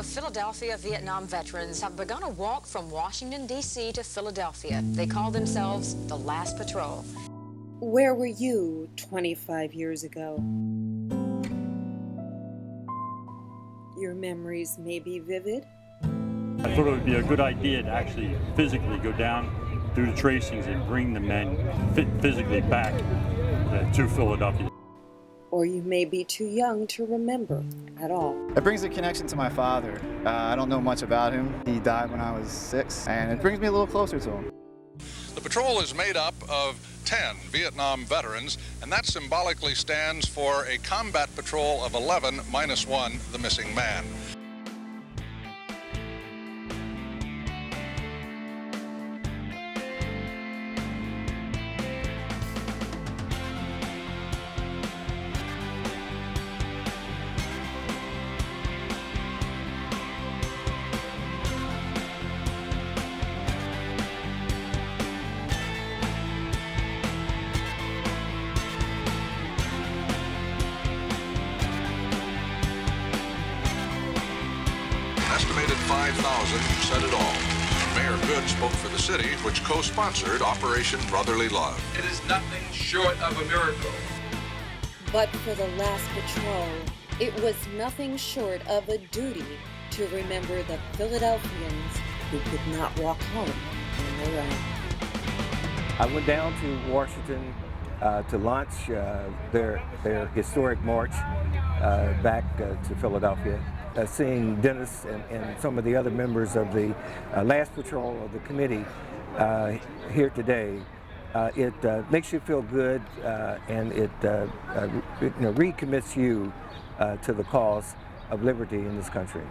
of Philadelphia Vietnam veterans have begun a walk from Washington, D.C. to Philadelphia. They call themselves the Last Patrol. Where were you 25 years ago? Your memories may be vivid. I thought it would be a good idea to actually physically go down, do the tracings, and bring the men physically back to Philadelphia. Or you may be too young to remember at all. It brings a connection to my father. I don't know much about him. He died when I was 6, and it brings me a little closer to him. The patrol is made up of 10 Vietnam veterans, and that symbolically stands for a combat patrol of 11 minus 1, the missing man. Estimated 5,000 said it all. Mayor Good spoke for the city, which co-sponsored Operation Brotherly Love. It is nothing short of a miracle. But for the Last Patrol, it was nothing short of a duty to remember the Philadelphians who could not walk home on their own. I went down to Washington to launch their historic march back to Philadelphia. Seeing Dennis and some of the other members of the Last Patrol of the committee here today, it makes you feel good, and it recommits you to the cause of liberty in this country.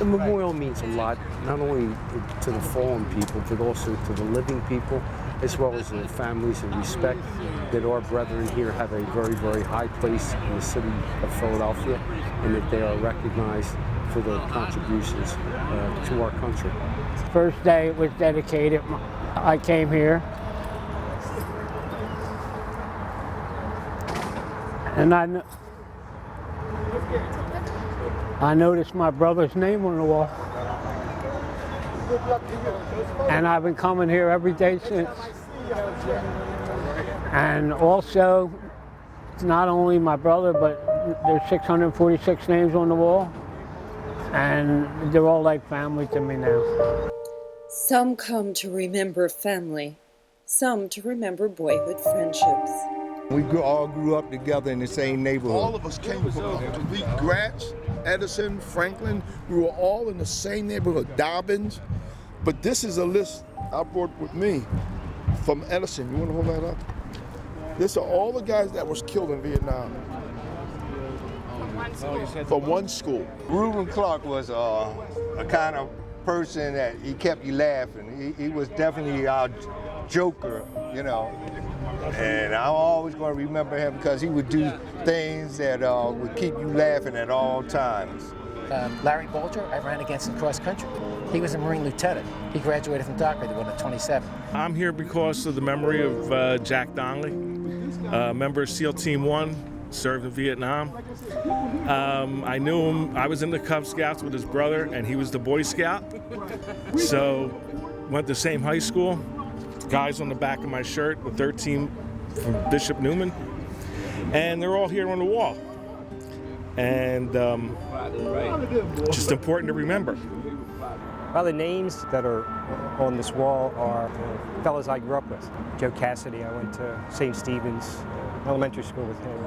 The memorial means a lot, not only to the fallen people, but also to the living people, as well as their families, and respect that our brethren here have a very, very high place in the city of Philadelphia, and that they are recognized for their contributions to our country. First day it was dedicated, I came here, and I noticed my brother's name on the wall. And I've been coming here every day since. And also, it's not only my brother, but there's 646 names on the wall. And they're all like family to me now. Some come to remember family, some to remember boyhood friendships. We all grew up together in the same neighborhood. All of us came from Gratz, Edison, Franklin. We were all in the same neighborhood, Dobbins. But this is a list I brought with me from Edison. You want to hold that up? These are all the guys that was killed in Vietnam. From one school. Reuben Clark was a kind of person that he kept you laughing. He was definitely our joker, you know. And I'm always going to remember him because he would do things that would keep you laughing at all times. Larry Bolger, I ran against in cross country. He was a Marine lieutenant. He graduated from Dockery when at 27. I'm here because of the memory of Jack Donnelly, member of SEAL Team 1, served in Vietnam. I knew him. I was in the Cub Scouts with his brother, and he was the Boy Scout. So went to the same high school. Guys on the back of my shirt, the 13 from Bishop Newman, and they're all here on the wall. And just important to remember. Well, the names that are on this wall are fellows I grew up with. Joe Cassidy, I went to St. Stephen's Elementary School with him.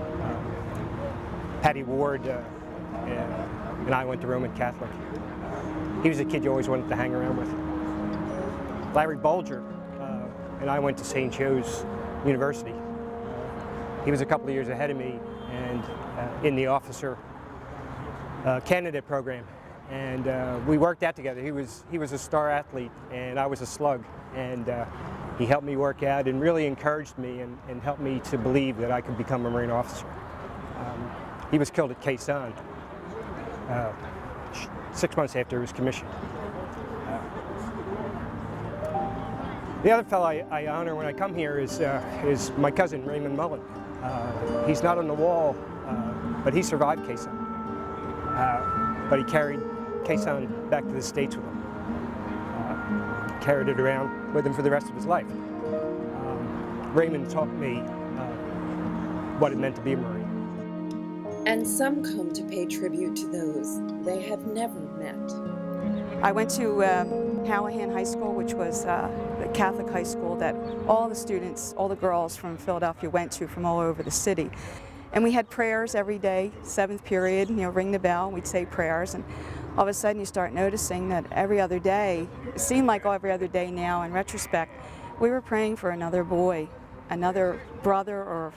Patty Ward, and I went to Roman Catholic. He was a kid you always wanted to hang around with. Larry Bolger, and I went to St. Joe's University. He was a couple of years ahead of me, and in the officer candidate program, and we worked out together. He was a star athlete, and I was a slug, and he helped me work out and really encouraged me and helped me to believe that I could become a Marine officer. He was killed at Khe Sanh 6 months after he was commissioned. The other fellow I honor when I come here is my cousin, Raymond Mullen. He's not on the wall, but he survived Khe Sanh. But he carried case on back to the States with him. Carried it around with him for the rest of his life. Raymond taught me what it meant to be a Marine. And some come to pay tribute to those they have never met. I went to Hallahan High School, which was a Catholic high school that all the students, all the girls from Philadelphia went to from all over the city. And we had prayers every day, 7th period, ring the bell, we'd say prayers, and all of a sudden you start noticing that every other day, it seemed like every other day now in retrospect, we were praying for another boy, another brother or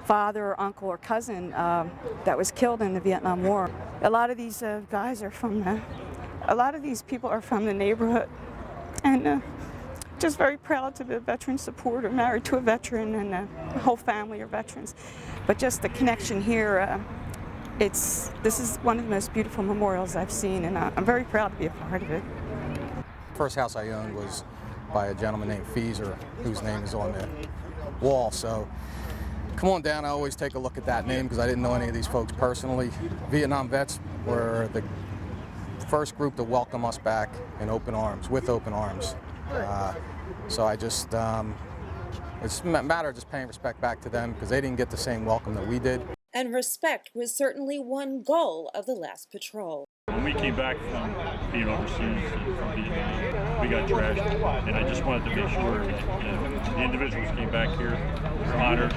father or uncle or cousin that was killed in the Vietnam War. A lot of these guys are from a lot of these people are from the neighborhood, and just very proud to be a veteran supporter, married to a veteran, and the whole family are veterans. But just the connection here, this is one of the most beautiful memorials I've seen, and I'm very proud to be a part of it. First house I owned was by a gentleman named Feeser, whose name is on the wall. So come on down, I always take a look at that name because I didn't know any of these folks personally. Vietnam vets were the first group to welcome us back in open arms, with open arms. So I just, it's a matter of just paying respect back to them because they didn't get the same welcome that we did. And respect was certainly one goal of the last patrol. When we came back from being overseas and from Vietnam, we got trashed, and I just wanted to make sure that the individuals came back here, were honored.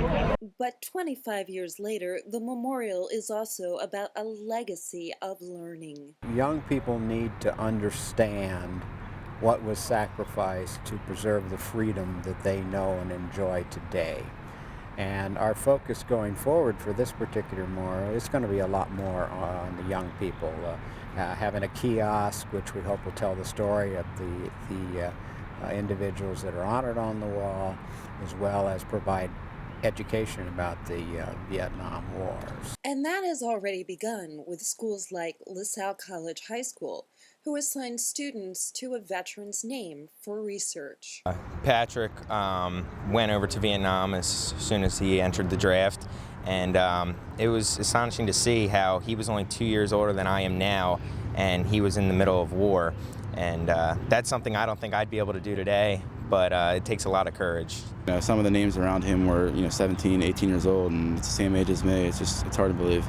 But 25 years later, the memorial is also about a legacy of learning. Young people need to understand what was sacrificed to preserve the freedom that they know and enjoy today. And our focus going forward for this particular memorial is going to be a lot more on the young people. Having a kiosk, which we hope will tell the story of the individuals that are honored on the wall, as well as provide education about the Vietnam Wars. And that has already begun with schools like LaSalle College High School, who assigned students to a veteran's name for research. Patrick went over to Vietnam as soon as he entered the draft, and it was astonishing to see how he was only 2 years older than I am now, and he was in the middle of war. And that's something I don't think I'd be able to do today, but it takes a lot of courage. Some of the names around him were 17, 18 years old, and it's the same age as me. It's hard to believe.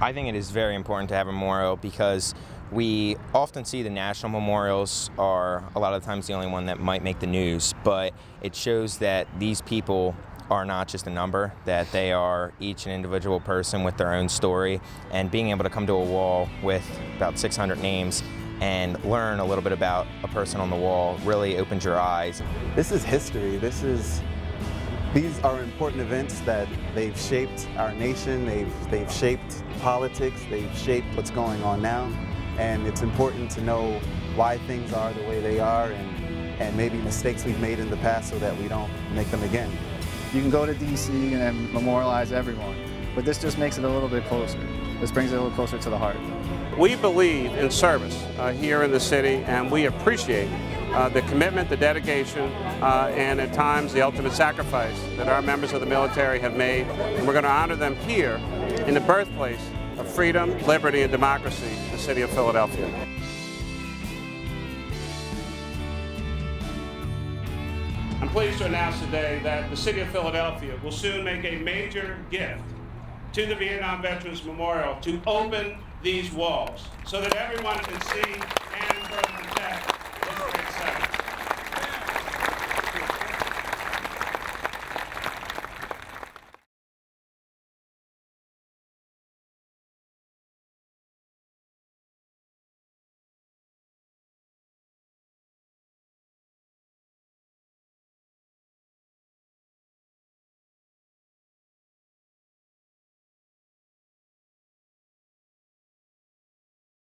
I think it is very important to have a memorial because we often see the national memorials are a lot of times the only one that might make the news, but it shows that these people are not just a number, that they are each an individual person with their own story, and being able to come to a wall with about 600 names and learn a little bit about a person on the wall really opens your eyes. This is history. These are important events that they've shaped our nation, they've shaped politics, they've shaped what's going on now, and it's important to know why things are the way they are and maybe mistakes we've made in the past so that we don't make them again. You can go to DC and memorialize everyone, but this just makes it a little bit closer. This brings it a little closer to the heart. We believe in service here in the city, and we appreciate the commitment, the dedication, and at times the ultimate sacrifice that our members of the military have made. And we're going to honor them here in the birthplace of freedom, liberty, and democracy, the city of Philadelphia. I'm pleased to announce today that the city of Philadelphia will soon make a major gift to the Vietnam Veterans Memorial to open these walls so that everyone can see